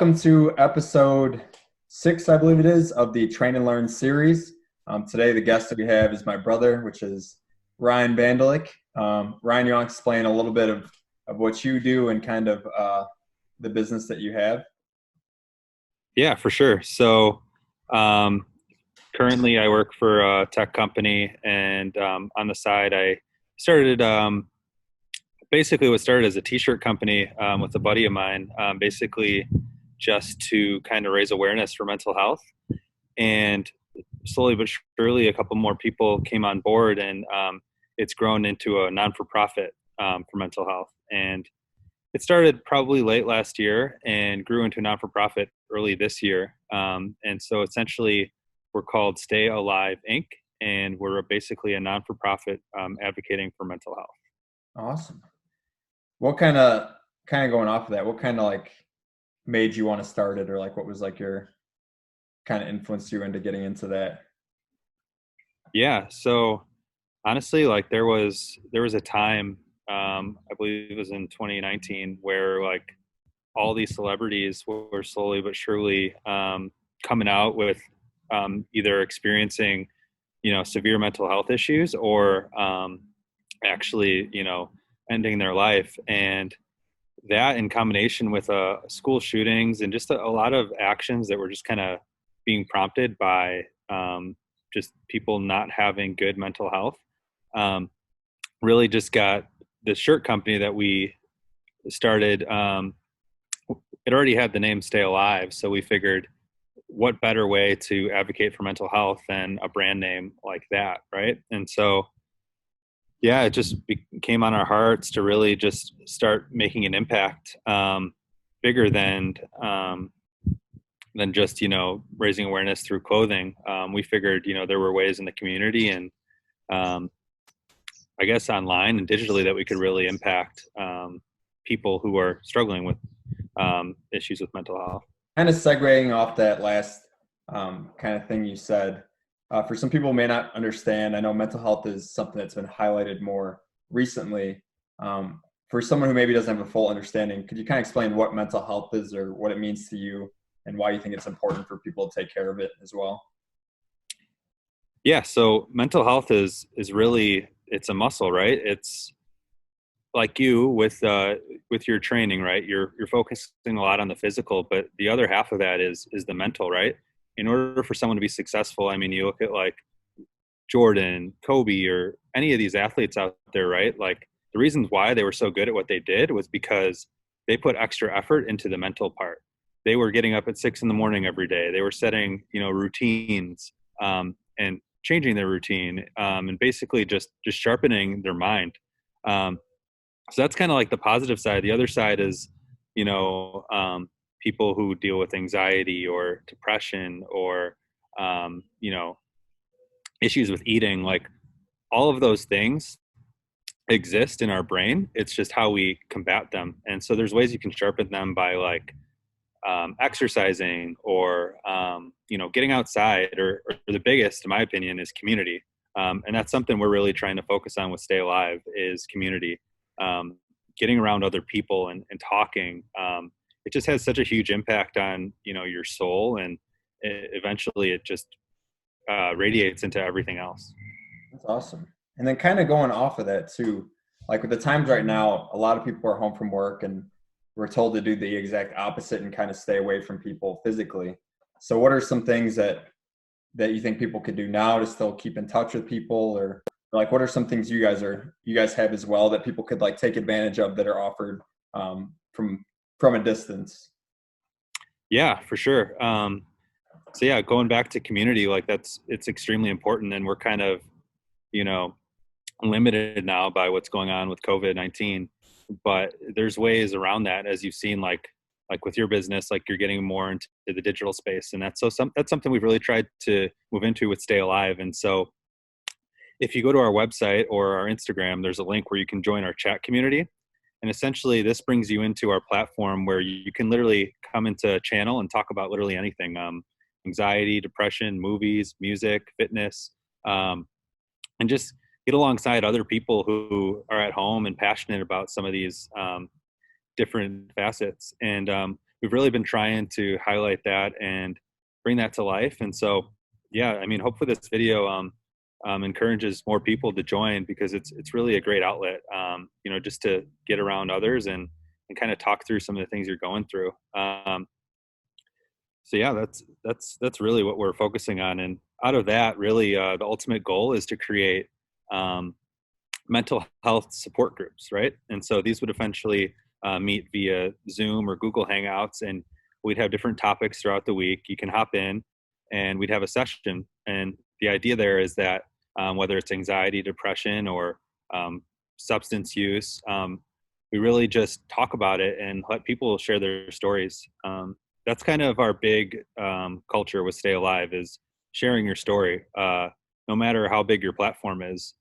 welcome to episode 6, I believe it is, of the Train and Learn series. Today, the guest that we have is my brother, which is Ryne Bandolik. Ryan, you want to explain a little bit of what you do and kind of the business that you have? Yeah, for sure. Currently I work for a tech company, and on the side, I started basically what started as a t-shirt company with a buddy of mine, basically just to kind of raise awareness for mental health. And slowly but surely, a couple more people came on board, and it's grown into a non-for-profit for mental health. And it started probably late last year and grew into a non-for-profit early this year. And so essentially, we're called Stay Alive Inc., and we're basically a non-for-profit advocating for mental health. Awesome. What kind of going off of that? What kind of like made you want to start it, or like what was like your kind of influenced you into getting into that? Yeah. So honestly, like there was a time, I believe it was in 2019, where like all these celebrities were slowly but surely coming out with either experiencing, severe mental health issues, or actually, ending their life. And that, in combination with school shootings and just a lot of actions that were just kind of being prompted by just people not having good mental health, um, really just got the shirt company that we started. It already had the name Stay Alive, so we figured, what better way to advocate for mental health than a brand name like that, right? And so, yeah, it just came on our hearts to really just start making an impact, bigger than just raising awareness through clothing. We figured there were ways in the community, and um, I guess online and digitally, that we could really impact people who are struggling with issues with mental health. Kind of segueing off that last kind of thing you said, for some people who may not understand, I know mental health is something that's been highlighted more recently. For someone who maybe doesn't have a full understanding, could you kind of explain what mental health is, or what it means to you, and why you think it's important for people to take care of it as well? Yeah, so mental health is really, it's a muscle, right? It's like you with your training, right? You're focusing a lot on the physical, but the other half of that is the mental, right? In order for someone to be successful, I mean, you look at like Jordan, Kobe, or any of these athletes out there, right? Like, the reasons why they were so good at what they did was because they put extra effort into the mental part. They were getting up at 6 in the morning every day. They were setting, routines, and changing their routine, and basically just sharpening their mind. Um, so that's kind of like the positive side. The other side is, you know, um, people who deal with anxiety or depression, or, you know, issues with eating. Like, all of those things exist in our brain. It's just how we combat them. And so there's ways you can sharpen them by, like, exercising, or getting outside, or the biggest, in my opinion, is community. And that's something we're really trying to focus on with Stay Alive, is community. um, Getting around other people and talking. It just has such a huge impact on your soul, and eventually it just radiates into everything else. That's awesome. And then kind of going off of that too, like with the times right now, a lot of people are home from work and we're told to do the exact opposite and kind of stay away from people physically. So what are some things that you think people could do now to still keep in touch with people, or like what are some things you guys have as well that people could like take advantage of that are offered from a distance? Yeah, for sure. So yeah, going back to community, like, it's extremely important, and we're kind of you know limited now by what's going on with COVID-19. But there's ways around that, as you've seen, like with your business, like, you're getting more into the digital space, and that's something we've really tried to move into with Stay Alive. And so, if you go to our website or our Instagram, there's a link where you can join our chat community. And essentially, this brings you into our platform, where you can literally come into a channel and talk about literally anything: anxiety, depression, movies, music, fitness, um, and just get alongside other people who are at home and passionate about some of these different facets. And we've really been trying to highlight that and bring that to life. And so, yeah, I mean, hopefully this video encourages more people to join, because it's really a great outlet, just to get around others and kind of talk through some of the things you're going through. So yeah, that's really what we're focusing on. And out of that, really, the ultimate goal is to create mental health support groups, right? And so these would eventually meet via Zoom or Google Hangouts, and we'd have different topics throughout the week. You can hop in, and we'd have a session. And the idea there is that whether it's anxiety, depression, or substance use, we really just talk about it and let people share their stories. That's kind of our big culture with Stay Alive, is sharing your story, no matter how big your platform is.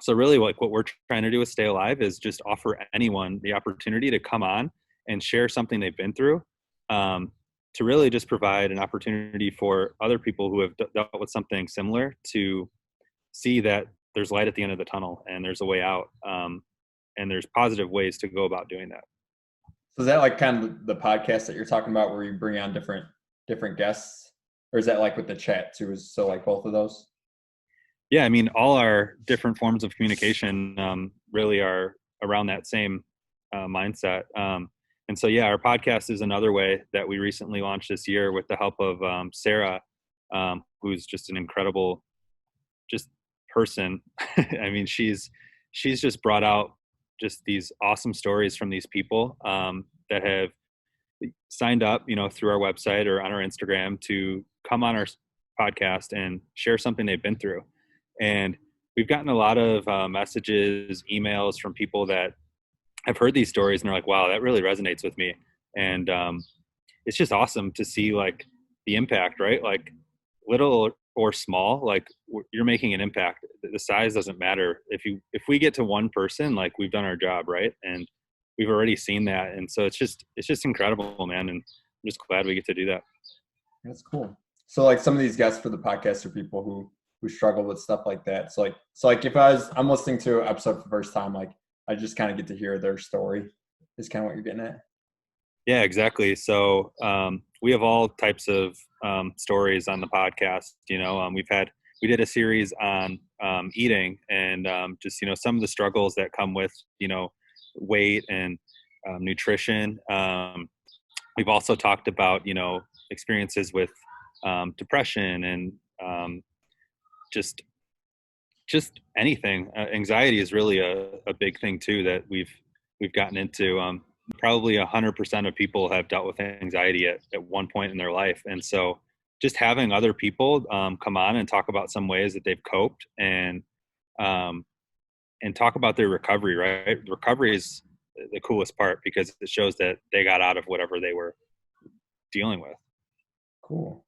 So really, like, what we're trying to do with Stay Alive is just offer anyone the opportunity to come on and share something they've been through, to really just provide an opportunity for other people who have dealt with something similar to see that there's light at the end of the tunnel and there's a way out, and there's positive ways to go about doing that. So is that like kind of the podcast that you're talking about, where you bring on different guests, or is that like with the chat too? So like both of those? Yeah, I mean, all our different forms of communication really are around that same mindset. And so, yeah, our podcast is another way that we recently launched this year with the help of Sarah, who's just an incredible just person. I mean, she's just brought out just these awesome stories from these people that have signed up, through our website or on our Instagram to come on our podcast and share something they've been through. And we've gotten a lot of messages, emails from people that have heard these stories, and they're like, wow, that really resonates with me. And it's just awesome to see, like, the impact, right? Like, little or small, like, you're making an impact. The size doesn't matter. If we get to one person, like, we've done our job, right? And we've already seen that. And so it's just incredible, man. And I'm just glad we get to do that. That's cool. So like some of these guests for the podcast are people who struggle with stuff like that. So like if I'm listening to an episode for the first time, like I just kind of get to hear their story, is kind of what you're getting at. Yeah, exactly. So we have all types of stories on the podcast. We did a series on eating and just some of the struggles that come with weight and nutrition. We've also talked about experiences with depression and just anything. Anxiety is really a big thing too that we've gotten into. Probably 100% of people have dealt with anxiety at one point in their life. And so just having other people come on and talk about some ways that they've coped and talk about their recovery, right? Recovery is the coolest part because it shows that they got out of whatever they were dealing with. Cool.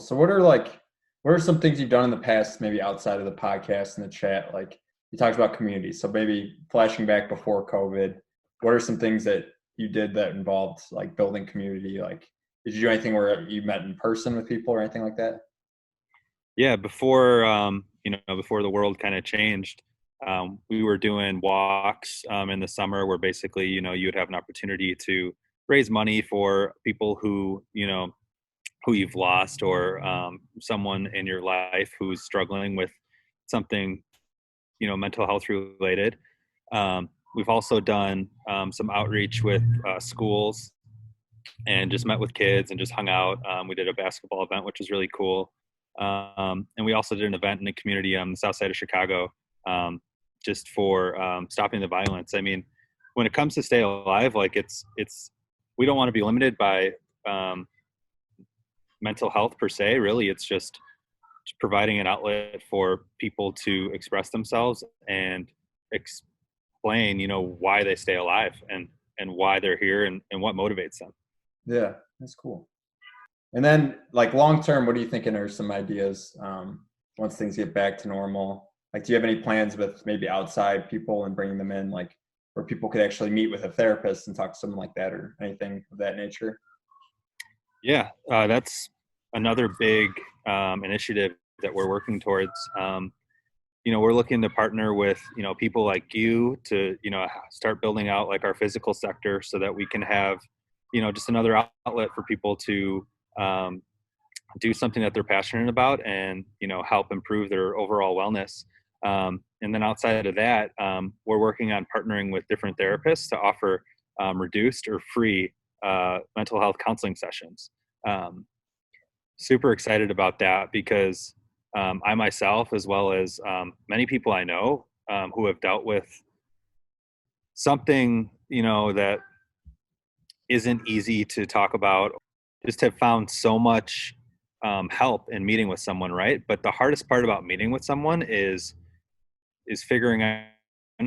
So what are some things you've done in the past, maybe outside of the podcast and the chat? Like you talked about community. So maybe flashing back before COVID, what are some things that you did that involved like building community? Like, did you do anything where you met in person with people or anything like that? Yeah, before before the world kind of changed, we were doing walks in the summer where basically you would have an opportunity to raise money for people who who you've lost or someone in your life who's struggling with something mental health related. We've also done some outreach with schools and just met with kids and just hung out. We did a basketball event, which was really cool. And we also did an event in the community on the south side of Chicago just for stopping the violence. I mean, when it comes to Stay Alive, like it's we don't want to be limited by mental health per se. Really, it's just providing an outlet for people to express themselves and explain, why they stay alive and why they're here and what motivates them. Yeah, that's cool. And then like long term, what are you thinking are some ideas once things get back to normal? Like, do you have any plans with maybe outside people and bringing them in, like where people could actually meet with a therapist and talk to someone like that or anything of that nature? Yeah, that's another big initiative that we're working towards. We're looking to partner with, people like you to, start building out like our physical sector so that we can have just another outlet for people to do something that they're passionate about and, help improve their overall wellness. And then outside of that, we're working on partnering with different therapists to offer reduced or free mental health counseling sessions. Super excited about that because I myself, as well as many people I know who have dealt with something, that isn't easy to talk about, just have found so much help in meeting with someone, right? But the hardest part about meeting with someone is figuring out,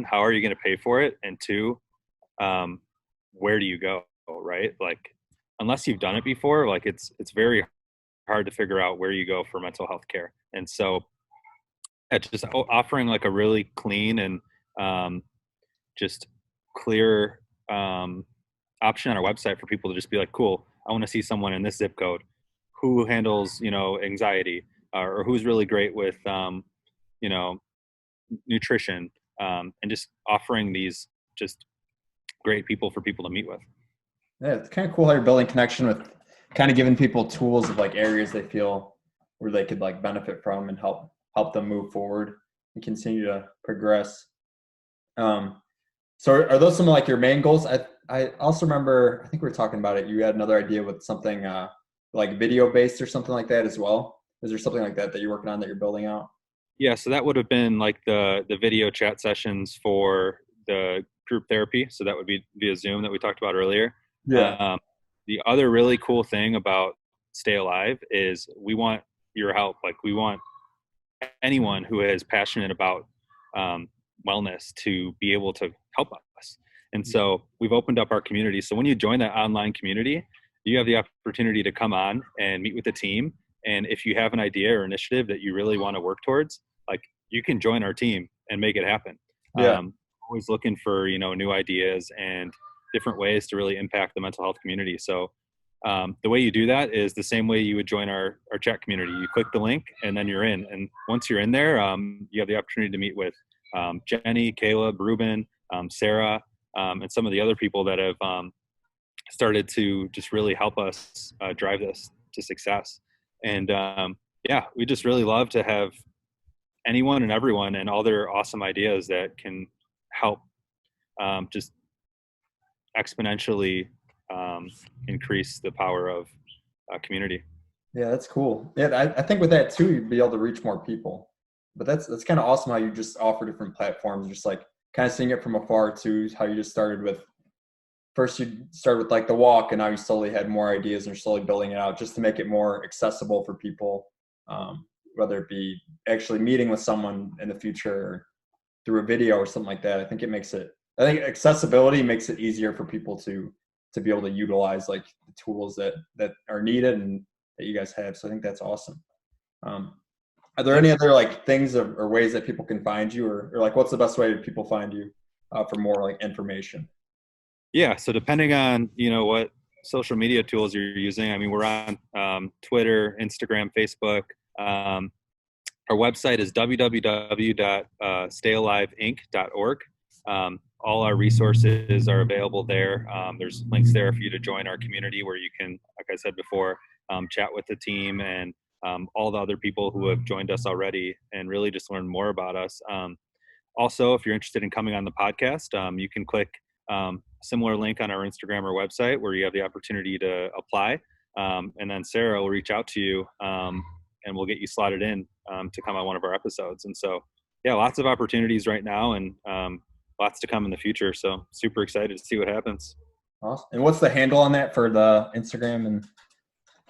how are you going to pay for it, and two, where do you go, right? Like, unless you've done it before, like it's very hard to figure out where you go for mental health care. And so it's just offering like a really clean and just clear option on our website for people to just be like, cool, I want to see someone in this zip code who handles, anxiety, or who's really great with, nutrition, and just offering these just great people for people to meet with. Yeah, it's kind of cool how you're building connection with kind of giving people tools of like areas they feel where they could like benefit from and help them move forward and continue to progress. So are those some of like your main goals? I also remember, I think we were talking about it. You had another idea with something like video based or something like that as well. Is there something like that you're working on that you're building out? Yeah, so that would have been like the video chat sessions for the group therapy. So that would be via Zoom that we talked about earlier. Yeah. The other really cool thing about Stay Alive is we want your help. Like, we want anyone who is passionate about wellness to be able to help us. And so we've opened up our community. So when you join that online community, you have the opportunity to come on and meet with the team. And if you have an idea or initiative that you really want to work towards, like, you can join our team and make it happen. Yeah. Always looking for, new ideas and different ways to really impact the mental health community. So the way you do that is the same way you would join our chat community. You click the link and then you're in. And once you're in there, you have the opportunity to meet with Jenny, Caleb, Ruben, Sarah, and some of the other people that have started to just really help us drive this to success. And yeah, we just really love to have anyone and everyone and all their awesome ideas that can help just exponentially increase the power of community. Yeah, that's cool. Yeah, I think with that too, you'd be able to reach more people. But that's kind of awesome how you just offer different platforms, just like kind of seeing it from afar too. How you just started with first you started with like the walk, and now you slowly had more ideas and you're slowly building it out just to make it more accessible for people, whether it be actually meeting with someone in the future or through a video or something like that. I think accessibility makes it easier for people to be able to utilize like the tools that are needed and that you guys have. So I think that's awesome. Are there any other like things or ways that people can find you, or like what's the best way people find you for more like information? Yeah, so depending on what social media tools you're using, I mean, we're on Twitter, Instagram, Facebook. Our website is www.stayaliveinc.org. All our resources are available there. There's links there for you to join our community where you can, like I said before, chat with the team and all the other people who have joined us already and really just learn more about us. Also, if you're interested in coming on the podcast, you can click similar link on our Instagram or website where you have the opportunity to apply. And then Sarah will reach out to you and we'll get you slotted in to come on one of our episodes. And so, yeah, lots of opportunities right now and lots to come in the future. So super excited to see what happens. Awesome. And what's the handle on that for the Instagram and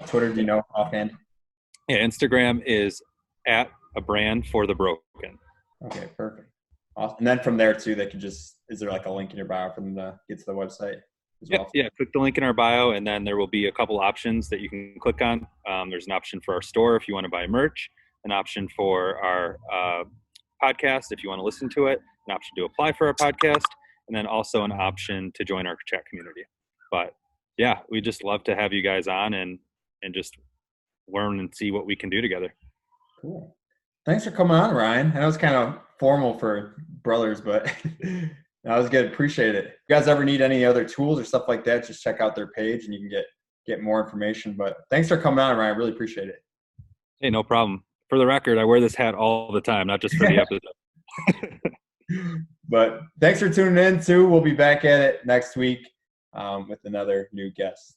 Twitter? Do you know offhand? Yeah, Instagram is at a brand for the broken. Okay, perfect. Awesome. And then from there too, they could just, is there like a link in your bio for them to get to the website as well? Yeah, click the link in our bio and then there will be a couple options that you can click on. There's an option for our store if you want to buy merch, an option for our podcast if you want to listen to it, an option to apply for our podcast, and then also an option to join our chat community. But yeah, we just love to have you guys on and just learn and see what we can do together. Cool. Thanks for coming on, Ryan. I know it's kind of formal for brothers, but That was good. Appreciate it. If you guys ever need any other tools or stuff like that, just check out their page and you can get more information. But thanks for coming on, Ryan. I really appreciate it. Hey, no problem. For the record, I wear this hat all the time, not just for the episode. But thanks for tuning in too. We'll be back at it next week with another new guest.